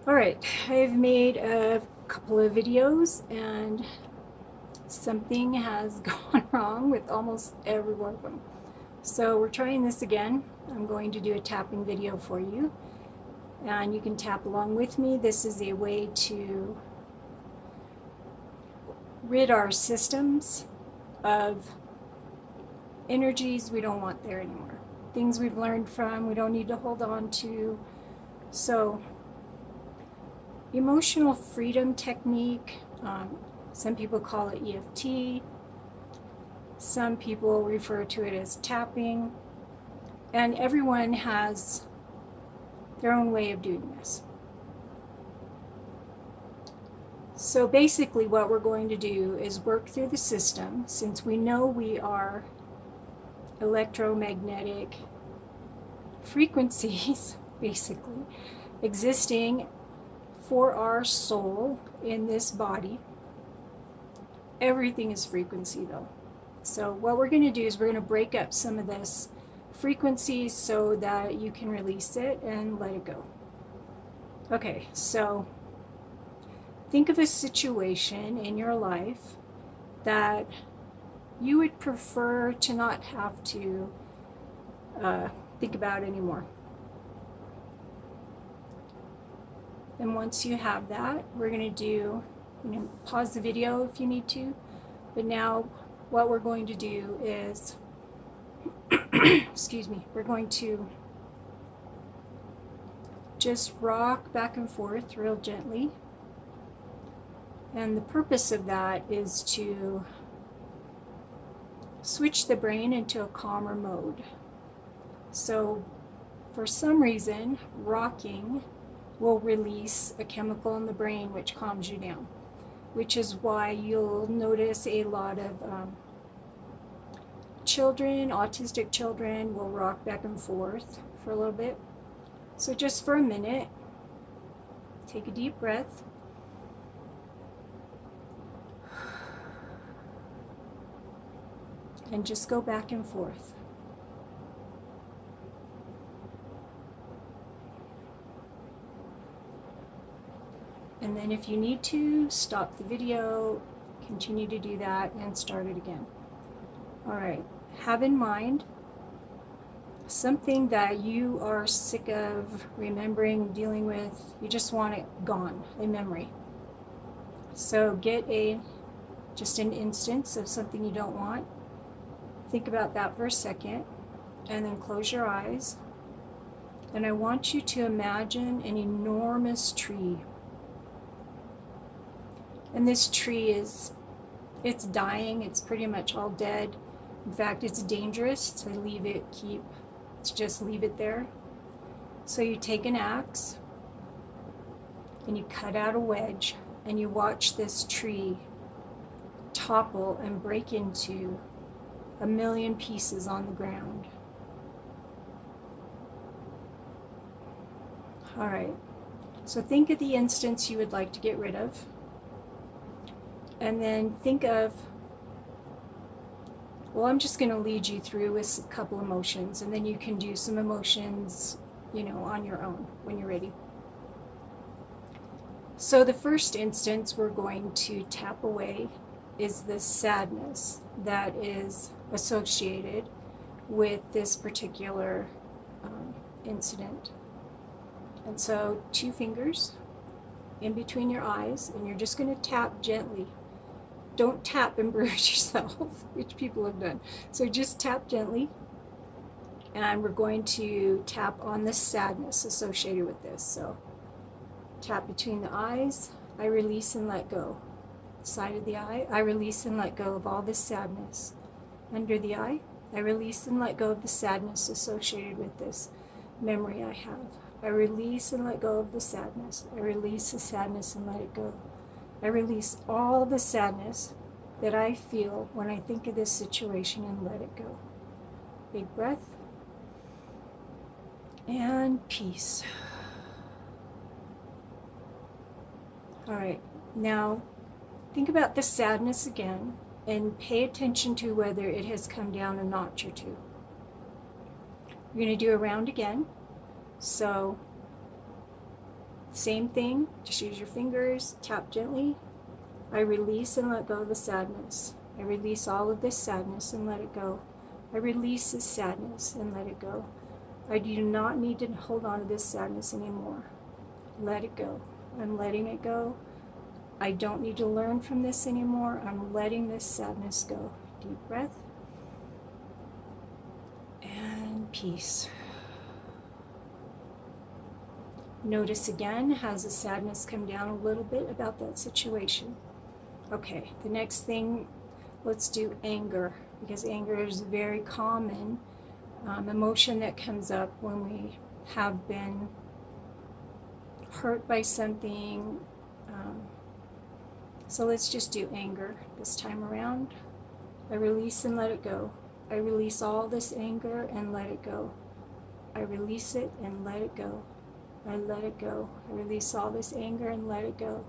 Alright, I've made a couple of videos and something has gone wrong with almost every one of them. So we're trying this again. I'm going to do a tapping video for you and you can tap along with me. This is a way to rid our systems of energies we don't want there anymore. Things we've learned from, we don't need to hold on to. So emotional freedom technique, some people call it EFT, some people refer to it as tapping, and everyone has their own way of doing this. So basically what we're going to do is work through the system, since we know we are electromagnetic frequencies basically existing for our soul in this body. Everything is frequency though. So what we're going to do is we're going to break up some of this frequencies so that you can release it and let it go. Okay, so think of a situation in your life that you would prefer to not have to think about anymore. And once you have that, we're going to do, pause the video if you need to, but now what we're going to do is, excuse me, we're going to just rock back and forth real gently. And the purpose of that is to switch the brain into a calmer mode. So for some reason, rocking will release a chemical in the brain which calms you down, which is why you'll notice a lot of children, autistic children, will rock back and forth for a little bit. So just for a minute, take a deep breath. And just go back and forth. And then if you need to, stop the video, continue to do that, and start it again. All right, have in mind something that you are sick of remembering, dealing with. You just want it gone, a memory. So get just an instance of something you don't want. Think about that for a second, and then close your eyes. And I want you to imagine an enormous tree. And this tree it's dying, it's pretty much all dead. In fact, it's dangerous to just leave it there. So you take an axe and you cut out a wedge and you watch this tree topple and break into 1,000,000 pieces on the ground. All right, so think of the instance you would like to get rid of. And then think of, well, I'm just going to lead you through with a couple emotions, and then you can do some emotions, on your own when you're ready. So the first instance we're going to tap away is the sadness that is associated with this particular incident. And so 2 fingers in between your eyes, and you're just going to tap gently. Don't tap and bruise yourself, which people have done. So just tap gently, and we're going to tap on the sadness associated with this. So tap between the eyes, I release and let go. Side of the eye, I release and let go of all this sadness. Under the eye, I release and let go of the sadness associated with this memory I have. I release and let go of the sadness. I release the sadness and let it go. I release all the sadness that I feel when I think of this situation and let it go. Big breath. And peace. All right, now think about the sadness again and pay attention to whether it has come down a notch or 2. We're going to do a round again. So Same thing, just use your fingers, tap gently. I release and let go of the sadness. I release all of this sadness and let it go. I release this sadness and let it go. I do not need to hold on to this sadness anymore. Let it go. I'm letting it go. I don't need to learn from this anymore. I'm letting this sadness go. Deep breath. And peace. Notice again, has the sadness come down a little bit about that situation? Okay, the next thing, let's do anger, because anger is a very common emotion that comes up when we have been hurt by something. So let's just do anger this time around. I release and let it go. I release all this anger and let it go. I release it and let it go. I let it go. I release all this anger and let it go.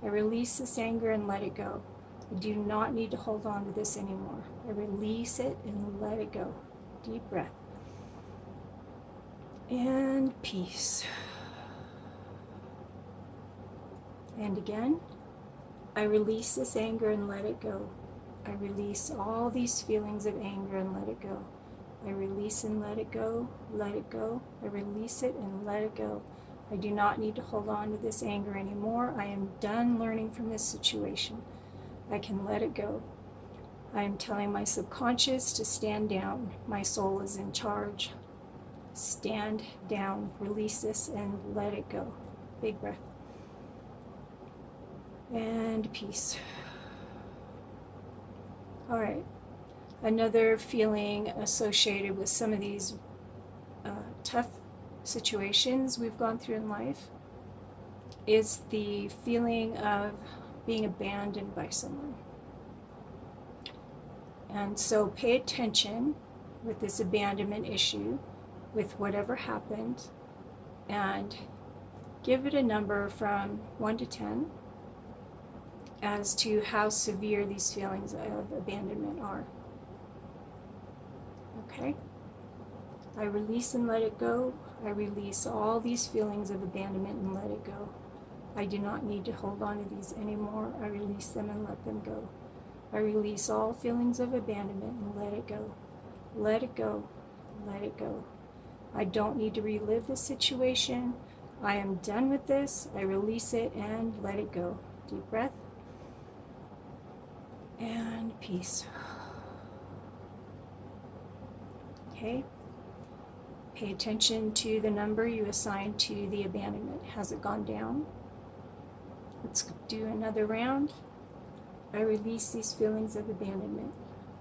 I release this anger and let it go. I do not need to hold on to this anymore. I release it and let it go. Deep breath. And peace. And again, I release this anger and let it go. I release all these feelings of anger and let it go. I release and let it go, let it go. I release it and let it go. I do not need to hold on to this anger anymore. I am done learning from this situation. I can let it go. I am telling my subconscious to stand down. My soul is in charge. Stand down, release this and let it go. Big breath. And peace. All right. Another feeling associated with some of these tough situations we've gone through in life is the feeling of being abandoned by someone. And so pay attention with this abandonment issue, with whatever happened, and give it a number from 1 to 10 as to how severe these feelings of abandonment are. Okay? I release and let it go. I release all these feelings of abandonment and let it go. I do not need to hold on to these anymore. I release them and let them go. I release all feelings of abandonment and let it go. Let it go. Let it go. I don't need to relive this situation. I am done with this. I release it and let it go. Deep breath. And peace. Okay? Pay attention to the number you assign to the abandonment. Has it gone down? Let's do another round. I release these feelings of abandonment.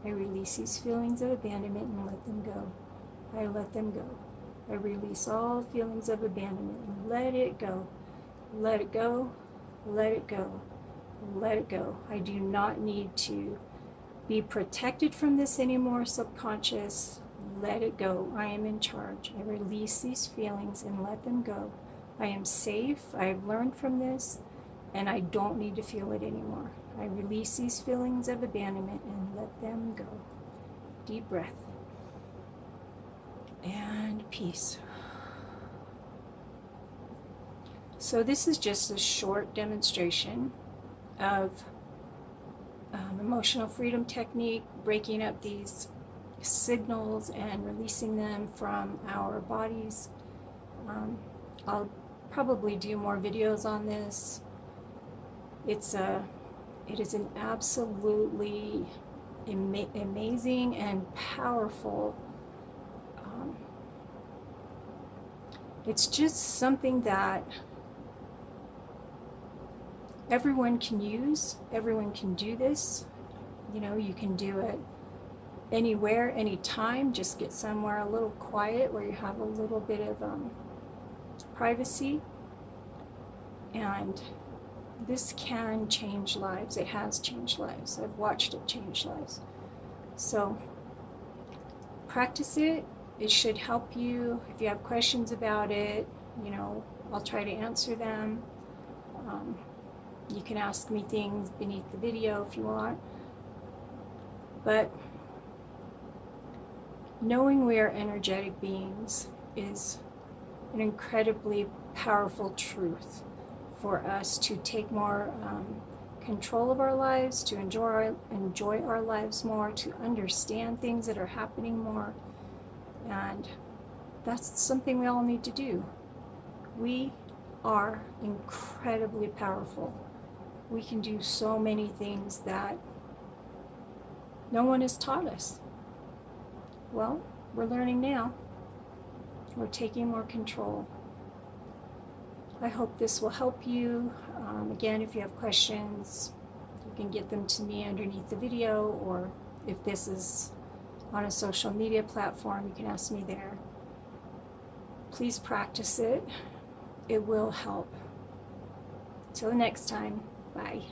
I release these feelings of abandonment and let them go. I let them go. I release all feelings of abandonment and let it go. Let it go. Let it go. Let it go. I do not need to be protected from this anymore, subconscious. Let it go. I am in charge. I release these feelings and let them go. I am safe. I have learned from this, and I don't need to feel it anymore. I release these feelings of abandonment and let them go. Deep breath. And peace. So this is just a short demonstration of emotional freedom technique, breaking up these signals and releasing them from our bodies. I'll probably do more videos on this. It is an absolutely amazing and powerful. It's just something that everyone can use. Everyone can do this. You know, you can do it anywhere, anytime. Just get somewhere a little quiet where you have a little bit of privacy. And this can change lives. It has changed lives. I've watched it change lives. So practice it. It should help you. If you have questions about it, you know, I'll try to answer them. You can ask me things beneath the video if you want. But knowing we are energetic beings is an incredibly powerful truth for us to take more control of our lives, to enjoy our lives more, to understand things that are happening more. And that's something we all need to do. We are incredibly powerful. We can do so many things that no one has taught us. Well, we're learning now. We're taking more control. I hope this will help you. Again, if you have questions, you can get them to me underneath the video, or if this is on a social media platform, you can ask me there. Please practice it. It will help. Till next time, bye.